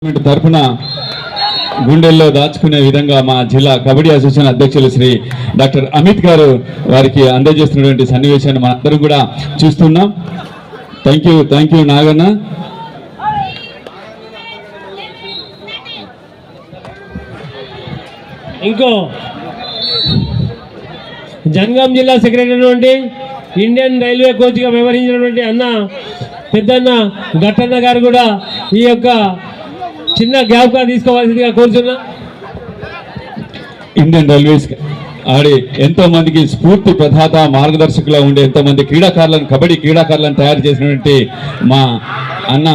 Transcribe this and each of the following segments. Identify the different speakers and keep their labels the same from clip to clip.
Speaker 1: తరఫున గుండెల్లో దాచుకునే విధంగా మా జిల్లా కబడ్డీ అసోసియేషన్ అధ్యక్షులు శ్రీ డాక్టర్ అమిత్ గారు వారికి అందజేస్తున్నటువంటి సన్నివేశాన్ని మనందరం కూడా చూస్తున్నాం. Thank you Naganna.
Speaker 2: ఇంకో జనగాం జిల్లా సెక్రటరీ ఇండియన్ రైల్వే కోచ్గా వ్యవహరించినటువంటి పెద్దన్న గట్టన్న గారు కూడా ఈ యొక్క చిన్న జ్ఞాపకం తీసుకోవాల్సిందిగా కోరుతున్నా.
Speaker 1: ఇండియన్ రైల్వేస్ ఆడి ఎంతో మందికి స్ఫూర్తి ప్రదాత మార్గదర్శకులా ఉండే ఎంతో మంది కబడ్డీ క్రీడాకారులను తయారు చేసినటువంటి మా అన్న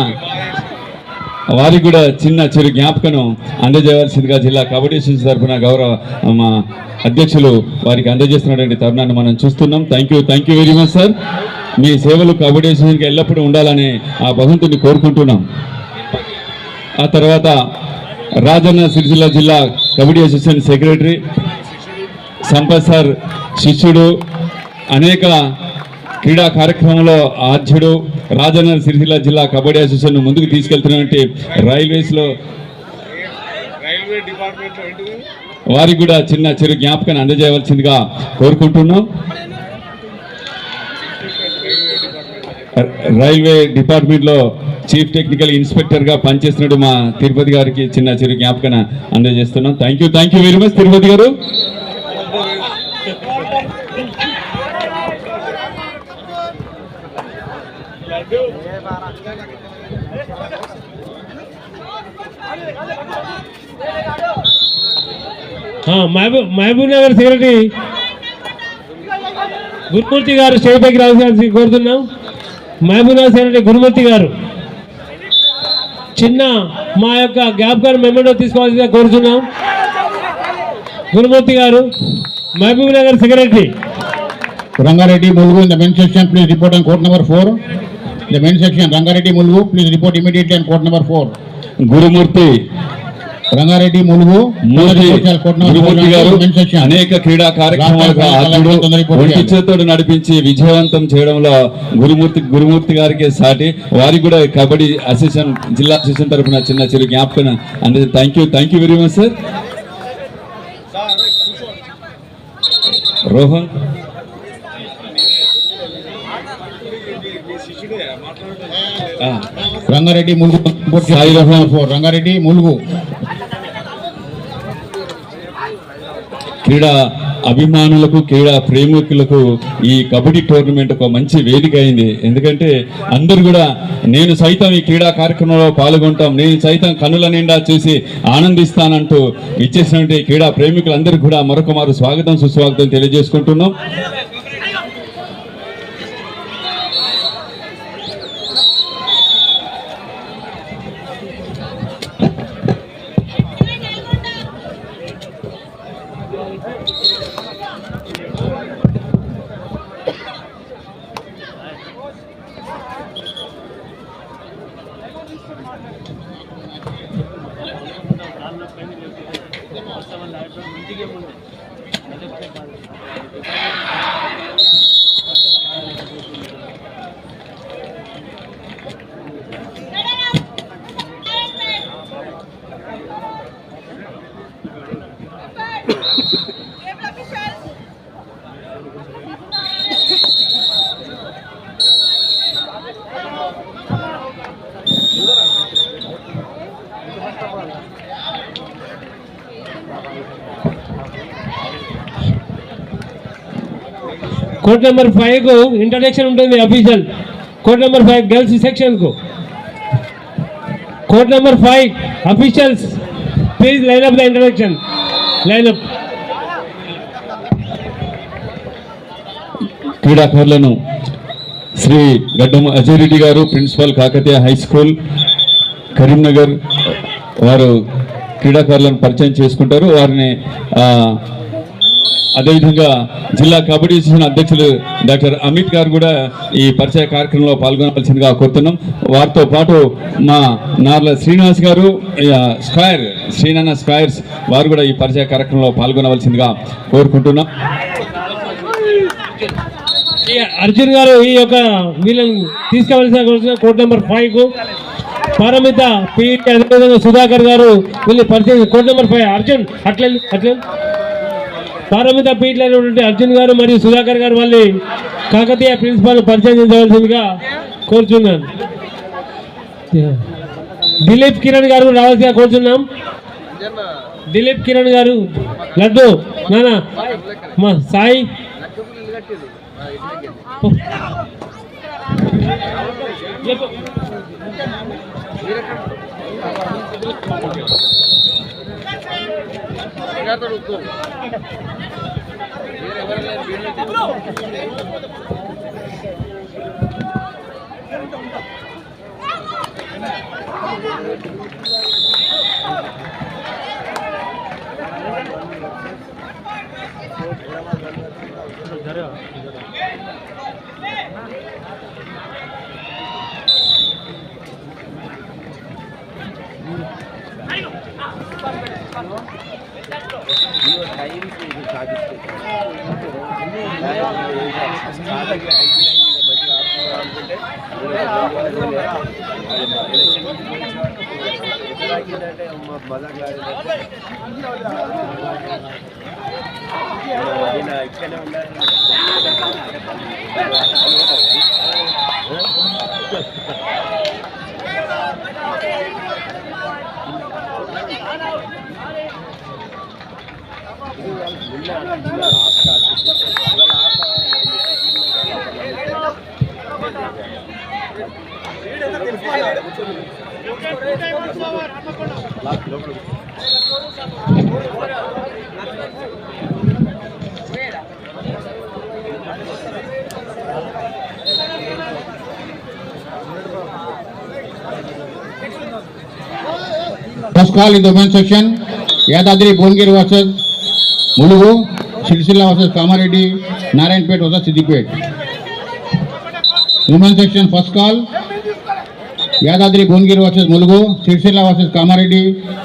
Speaker 1: వారికి కూడా చిరు జ్ఞాపకను అందజేయవలసిందిగా జిల్లా కబడ్డీ అసోసియేషన్ తరఫున గౌరవ మా అధ్యక్షులు వారికి అందజేస్తున్నటువంటి తరుణాన్ని మనం చూస్తున్నాం. Thank you very much sir. మీ సేవలు కబడ్డీ అసోసియేషన్కి ఎల్లప్పుడూ ఉండాలని ఆ భగవంతుని కోరుకుంటున్నాం. ఆ తర్వాత రాజన్న సిరిసిల్ల జిల్లా kabaddi association secretary Sampath sir శిష్యుడు, అనేక క్రీడా కార్యక్రమంలో ఆద్యుడు, రాజన్న సిరిసిల్ల జిల్లా కబడ్డీ అసోసియేషన్ ముందుకు తీసుకెళ్తున్నటువంటి రైల్వేస్లో వారికి కూడా చిరు జ్ఞాపకాన్ని అందజేయవలసిందిగా కోరుకుంటున్నాం. రైల్వే డిపార్ట్మెంట్లో చీఫ్ టెక్నికల్ ఇన్స్పెక్టర్గా పనిచేస్తున్నాడు మా తిరుపతి గారికి చిరు జ్ఞాపకాన్ని అందజేస్తున్నాం. Thank you very much Tirupati గారు.
Speaker 2: మహబూబ్ నగర్ సెక్రటరీ గురుమూర్తి గారు స్టేజ్ పైకి రావాల్సి కోరుతున్నాం. మహబూబ్ నగర్ సెక్రటరీ గురుమూర్తి గారు మా యొక్క జ్ఞాపకాన్ని మెమోలో తీసుకోవాల్సిందిగా కోరుతున్నాం. గురుమూర్తి గారు Mahabubnagar secretary.
Speaker 3: Rangareddy Mulgu in the men's section, please report on court number 4. The men's section, Rangareddy Mulgu, please report immediately on court number 4.
Speaker 1: గురుమూర్తి
Speaker 3: రంగారెడ్డి ములుగు
Speaker 1: గురుమూర్తి గారు అనేక క్రీడా కార్యక్రమాలకు ఒంటి చేతోడు నడిపించి విజయవంతం చేయడంలో గురుమూర్తి గారికి సాటి. వారికి కూడా కబడ్డీ అసోసియేషన్ జిల్లా అసోసియేషన్ తరఫున చిరు జ్ఞాపకం అంటే thank you very much sir. Rohan
Speaker 3: Rangareddy Mulugu Rangareddy Mulugu.
Speaker 1: క్రీడా అభిమానులకు క్రీడా ప్రేమికులకు ఈ కబడ్డీ టోర్నమెంట్ ఒక మంచి వేదిక అయింది. ఎందుకంటే అందరూ కూడా నేను సైతం ఈ క్రీడా కార్యక్రమంలో పాల్గొంటాం, నేను సైతం కన్నుల నిండా చూసి ఆనందిస్తానంటూ ఇచ్చేసినటువంటి క్రీడా ప్రేమికులందరికీ కూడా మరొకమారు స్వాగతం సుస్వాగతం తెలియజేసుకుంటున్నాం.
Speaker 2: కోర్ట్ నెంబర్ 5 కు ఇంట్రడక్షన్ ఉంటుంది. Official court number 5 girls section కు. Court number 5 officials please line up the introduction. Line up.
Speaker 1: క్రీడాకారులను శ్రీ గడ్డం అజయ్ రెడ్డి గారు, principal Kakatiya high school Karimnagar వారు క్రీడాకారులను పరిచయం చేసుకుంటారు. వారిని అదేవిధంగా జిల్లా కబడ్డీ అసోసియేషన్ అధ్యక్షులు డాక్టర్ అమిత్ గారు కూడా ఈ పరిచయ కార్యక్రమంలో పాల్గొనవలసిందిగా కోరుతున్నాం. వారితో పాటు మా నార్ల శ్రీనివాస్ గారు శ్రీనాన్న స్క్వైర్స్ వారు కూడా ఈ పరిచయ కార్యక్రమంలో పాల్గొనవలసిందిగా కోరుకుంటున్నాం.
Speaker 2: అర్జున్ గారు ఈ యొక్క వీళ్ళని తీసుకోవాల్సిన కోర్ట్ నెంబర్ 5 కు పారమిత పీఈటీ అదేవిధంగా సుధాకర్ గారు వీళ్ళు పరిచయం. కోడ్ నెంబర్ 5 అర్జున్ అట్లే పారమిత పీఈటీ అయినటువంటి అర్జున్ గారు మరియు సుధాకర్ గారు మళ్ళీ కాకతీయ ప్రిన్సిపాల్ పరిచయం చేయవలసిందిగా కోరుచున్నాను. దిలీప్ కిరణ్ గారు రావాల్సిగా కోరుచున్నాం. దిలీప్ కిరణ్ గారు, లడ్డు నానా మా Sai
Speaker 3: First call in the women's section, Yadadri Bongir versus Mulugu, Silsila versus Kamareddy, Narayanpet versus Siddipet. Women's section first call, Yadadri Bongir versus Mulugu, Silsila versus Kamareddy,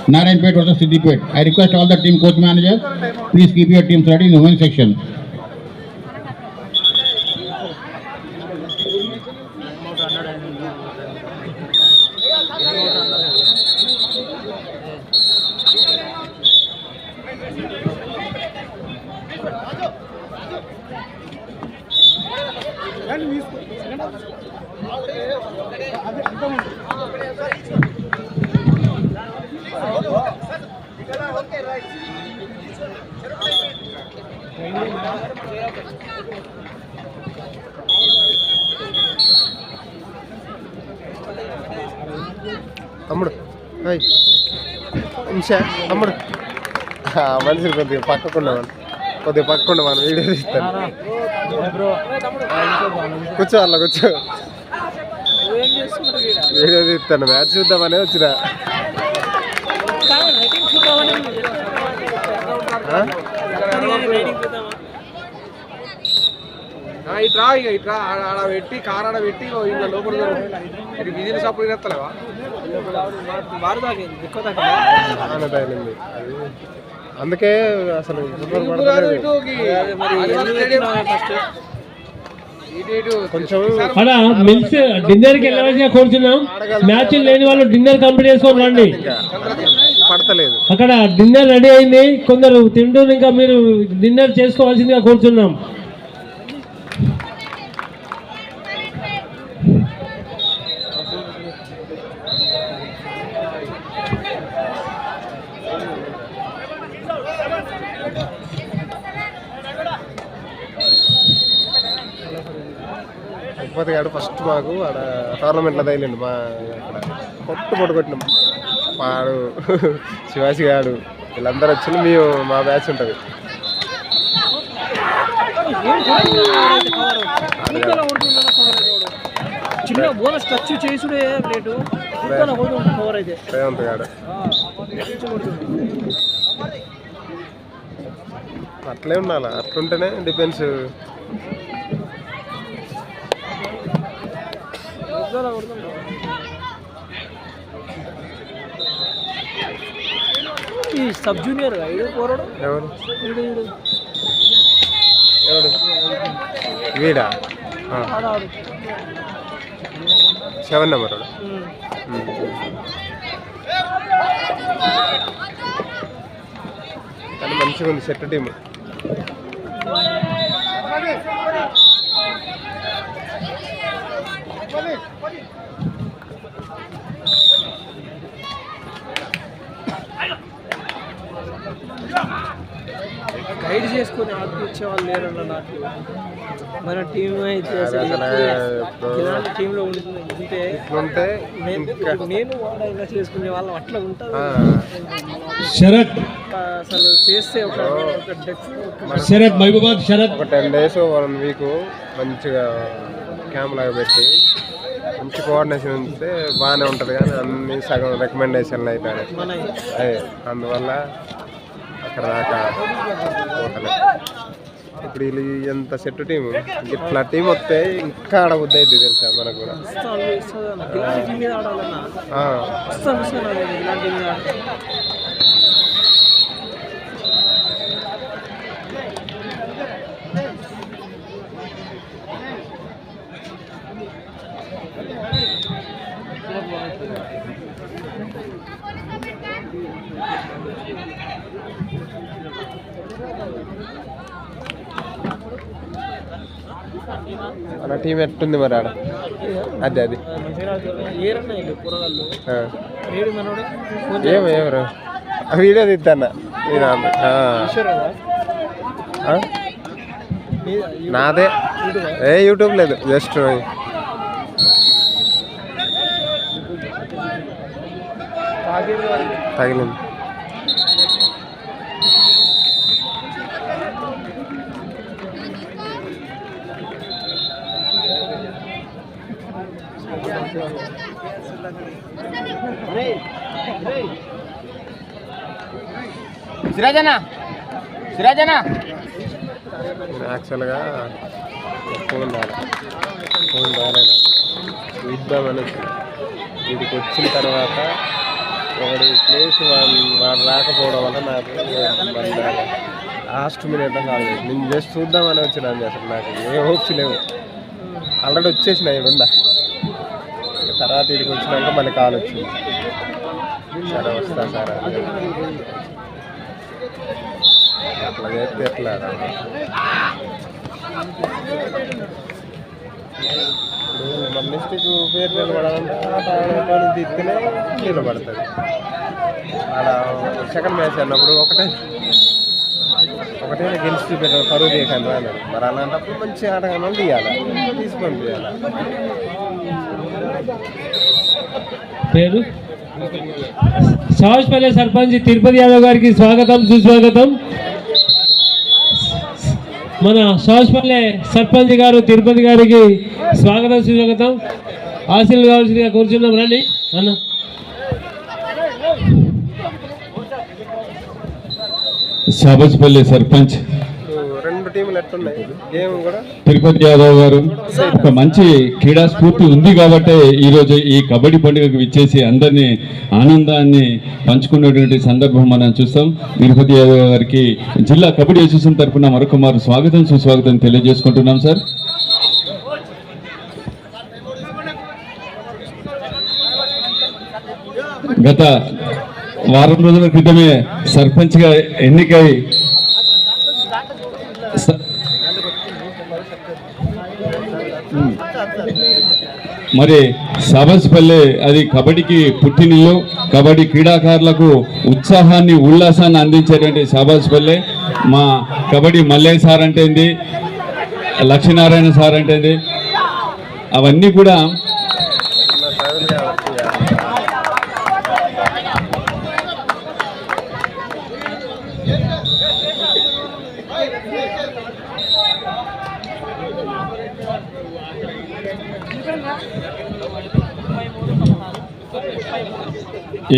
Speaker 3: Narayanpet versus Siddipet. I request all the team coach managers, please keep your teams ready in the women's section.
Speaker 4: తమ్ముడు తమ్ముడు మనిషిని కొద్దిగా పక్కకుండా మనం video తీస్తాను. కూర్చో అలా కూర్చో, video తీస్తాను. మ్యాచ్ చూద్దామనే వచ్చిన.
Speaker 5: ఇట్రా ఇట్రా ఆడ పెట్టి కార్ ఆడ పెట్టి ఇంకా లోపల బిజినెస్ అప్పుడు తినేస్తలేవా?
Speaker 4: అందుకే అసలు కొంచెం
Speaker 2: డిన్నర్కి వెళ్ళవలసిగా కోరుతున్నాం. మ్యాచ్ లేని వాళ్ళు డిన్నర్ కంప్లీట్ చేసుకొని రండి.
Speaker 4: పడతలేదు,
Speaker 2: అక్కడ డిన్నర్ రెడీ అయింది, కొందరు తింటూ ఇంకా మీరు డిన్నర్ చేసుకోవాల్సిందిగా కోరుతున్నాం.
Speaker 4: తిరుపతి గారు ఫస్ట్ మాకు ఆడ టోర్నమెంట్లో తగిలిండు. మా అక్కడ కొట్టినాం. వాడు శివాజీ గారు వీళ్ళందరూ వచ్చి మేము మా బ్యాచ్ ఉంటుంది. రేవంత్ గారు అట్లే ఉండాలి, అట్లుంటేనే డిఫెన్స్.
Speaker 5: సబ్ జూనియర్
Speaker 4: ఎవరు వీడా 7 నెంబర్ కానీ మంచిగా ఉంది సెట్ టీమ్.
Speaker 5: గైడ్ చేసుకుని ఆడిపించే వాళ్ళు లేరన్న నాకు. మన టీం అయితే ఇలాంటి టీంలో ఉంటే
Speaker 4: ఇట్లుంటే
Speaker 5: నేను వాడు ఇలా చేసుకునే వాళ్ళం అట్లా ఉంటుంది.
Speaker 2: శరత్
Speaker 5: అసలు చేస్తే ఒక
Speaker 2: శరత్ మహబూబాద్ శరత్
Speaker 4: ఒక 10 days 1 week మంచిగా క్యాంప్ లాగా పెట్టి మంచి కోఆర్డినేషన్ ఉంటే బాగానే ఉంటుంది. కానీ అన్ని సగం రికమెండేషన్లు అయిపోయాయి. అందువల్ల అక్కడ దాకా పోతలే. ఇప్పుడు వీళ్ళు ఎంత సెట్ టీం, ఇట్లా టీం వస్తే ఇంకా ఆడబుద్ధి అవుతుంది తెలుసా మనకు కూడా. మన టీం ఎట్టుంది మరి ఆడ? అది ఏమరు వీడియో తీస్తాను నాదే. యూట్యూబ్ లేదు, జస్ట్ తగిలింది. యాక్చువల్గా ఫోన్ రాలేదు, ఇద్దామని వీడికి వచ్చిన తర్వాత ఒకటి ప్లేస్ వాడు రాకపోవడం వల్ల నాకు లాస్ట్ మినిట్ కాలేదు. నేను జస్ట్ చూద్దామని వచ్చినాను. అసలు నాకు ఏ హోప్స్ లేవు. ఆల్రెడీ వచ్చేసిన ఇడుందా. తర్వాత వీడికి వచ్చినాక మళ్ళీ కాల్ వచ్చింది. సరే వస్తా సార్ అట్లా చేస్తే ఎట్లా? ఇప్పుడు మన డిస్ట్రిక్ట్ పేరు నిలబడాలంటే తీస్తేనే నిలబడుతుంది. ఆడ సెకండ్ మ్యాచ్ అన్నప్పుడు ఒకటే గెలిచి చూపెట్టాలి, పరువు తీయకండి అన్నాడు. మరి అలాంటప్పుడు మంచి ఆటగానే తీయాలి, తీసుకొని తీయాలి.
Speaker 2: పేరు సావజ్పల్లి సర్పంచ్ తిరుపతి యాదవ్ గారికి స్వాగతం సుస్వాగతం. మన సావజ్పల్లి సర్పంచ్ గారు తిరుపతి గారికి స్వాగతం సుస్వాగతం. ఆశీర్లు కావాల్సిందిగా కూర్చున్నాం. రండి అన్న.
Speaker 1: సావజ్పల్లి సర్పంచ్
Speaker 4: రెండు టీములు ఎట్టున్నాయి గేమ్ కూడా.
Speaker 1: తిరుపతి యాదవ్ గారు ఒక మంచి క్రీడా స్ఫూర్తి ఉంది కాబట్టి ఈరోజు ఈ కబడ్డీ పండుగకు విచ్చేసి అందరినీ ఆనందాన్ని పంచుకున్నటువంటి సందర్భం మనం చూస్తాం. తిరుపతి యాదవ్ గారికి జిల్లా కబడ్డీ అసోసియేషన్ తరఫున మరొకమారు స్వాగతం సుస్వాగతం తెలియజేసుకుంటున్నాం సార్. గత వారం రోజుల క్రితమే సర్పంచ్గా ఎన్నికై మరి సావజ్పల్లి అది కబడ్డీకి పుట్టినిల్లు. కబడ్డీ క్రీడాకారులకు ఉత్సాహాన్ని ఉల్లాసాన్ని అందించేటువంటి సావజ్పల్లి. మా కబడ్డీ మల్లయ్య సార్ అంటేంది, లక్ష్మీనారాయణ సార్ అంటేంది, అవన్నీ కూడా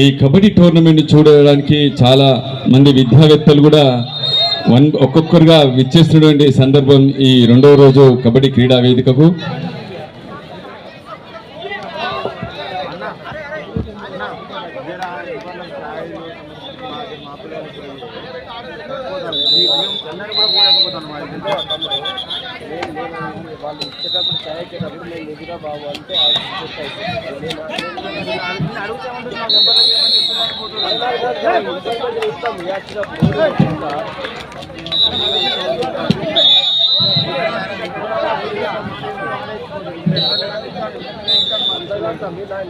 Speaker 1: ఈ కబడ్డీ టోర్నమెంట్ చూడడానికి చాలా మంది విద్యావేత్తలు కూడా ఒక్కొక్కరుగా విచ్చేస్తున్నటువంటి సందర్భం ఈ రెండవ రోజు కబడ్డీ క్రీడా వేదికకు.
Speaker 5: వాళ్ళు ఇచ్చేటప్పుడు ఛాయ్ ఇచ్చేటప్పుడు నేను ఎదురా బాబు అంటే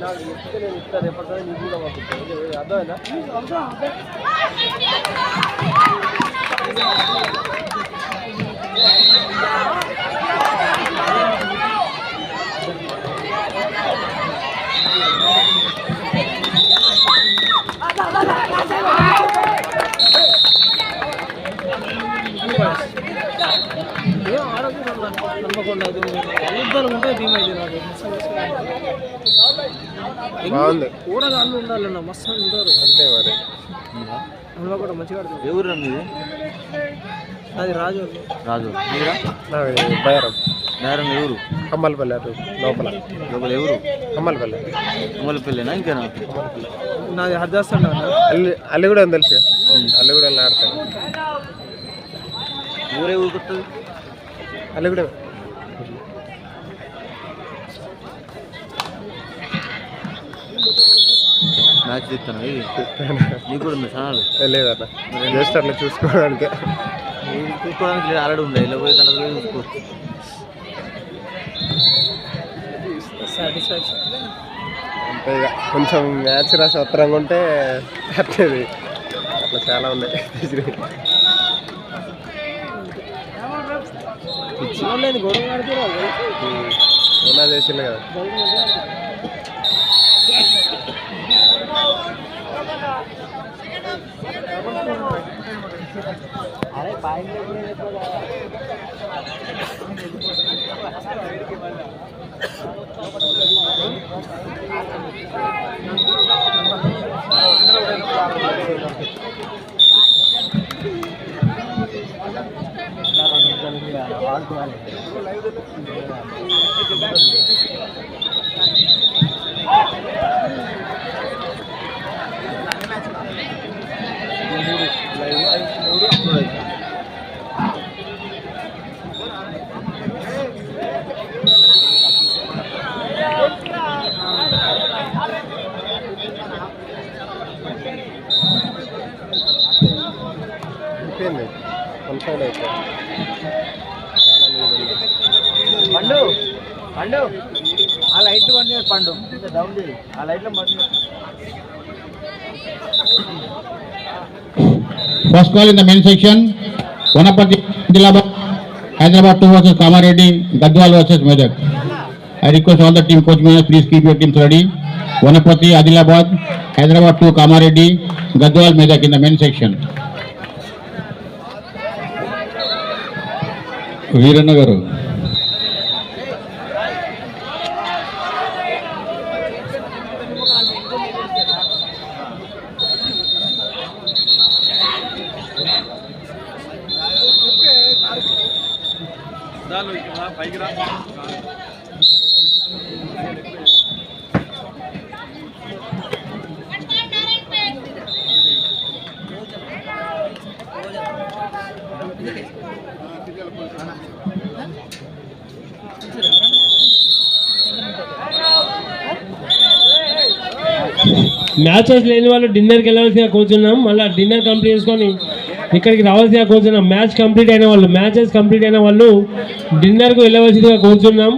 Speaker 5: నాకు ఇస్తే నేను ఇస్తాను ఎప్పటికైనా నీకు కూడా పంపిస్తాను అర్థమైనా
Speaker 4: బాగుంది
Speaker 5: కూరగాయలు ఉండాలన్న మస్తు ఉంటారు
Speaker 4: అంతే మరి
Speaker 5: అందులో కూడా మంచిగా ఆడుతుంది
Speaker 6: ఎవరు మీది
Speaker 5: అది రాజు
Speaker 6: రాజు మీరా
Speaker 4: నాది బైరం
Speaker 6: నేరం ఎవరు
Speaker 4: కమ్మలపల్లి అటు లోపల
Speaker 6: లోపల ఎవరు
Speaker 4: కమ్మలపల్లి
Speaker 6: అమలపల్లినా ఇంకేనా
Speaker 5: నాది హర్దాస్తాను
Speaker 4: అల్లి కూడా తెలుసు అల్లి కూడా ఆడతాను
Speaker 6: ఊరే ఊరు కొత్తది
Speaker 4: అల్లి కూడా
Speaker 6: మ్యాచ్ తీస్తాను ఇది నీకు కూడా ఉంది ఛానల్
Speaker 4: లేదన్న జస్ట్ అట్లా చూసుకోవడానికి
Speaker 6: చూసుకోవడానికి లేదు ఆల్రెడీ ఉండే ఇలా పోయి కలర్ పోయి చూసుకోవచ్చు
Speaker 5: సాటిస్ఫాక్షన్
Speaker 4: అంతే ఇక కొంచెం మ్యాచ్ రాసి ఉత్తరంగా ఉంటే అట్లేదు అట్లా చాలా ఉన్నాయి
Speaker 5: లేదు గొడవ ఆడుతున్నారు
Speaker 4: ఓనా చేసిండు కదా
Speaker 5: అరే పాయింట్
Speaker 4: అయిపోయింది కన్ఫైన్ అయిపోయింది
Speaker 5: పండు పండు ఆ లైట్ బండి పండు డౌన్ చేయి ఆ లైట్లో బండి
Speaker 3: First call in the main section, Vanapati, Adilabad, Hyderabad 2 versus Kamareddy, Gadwal versus Medak. I request all the team coach managers, please keep your teams ready. Vanapati, Adilabad, Hyderabad 2, Kamareddy, Gadwal, Medak in the main section.
Speaker 1: Veeranna గారు
Speaker 2: matches లేని వాళ్ళు డిన్నర్కి వెళ్ళవలసిగా కూర్చున్నాం. మళ్ళీ dinner complete చేసుకొని ఇక్కడికి రావాల్సిగా కూర్చున్నాం. Match complete అయిన వాళ్ళు, మ్యాచెస్ కంప్లీట్ అయిన వాళ్ళు డిన్నర్కు వెళ్ళవలసిగా కూర్చున్నాం.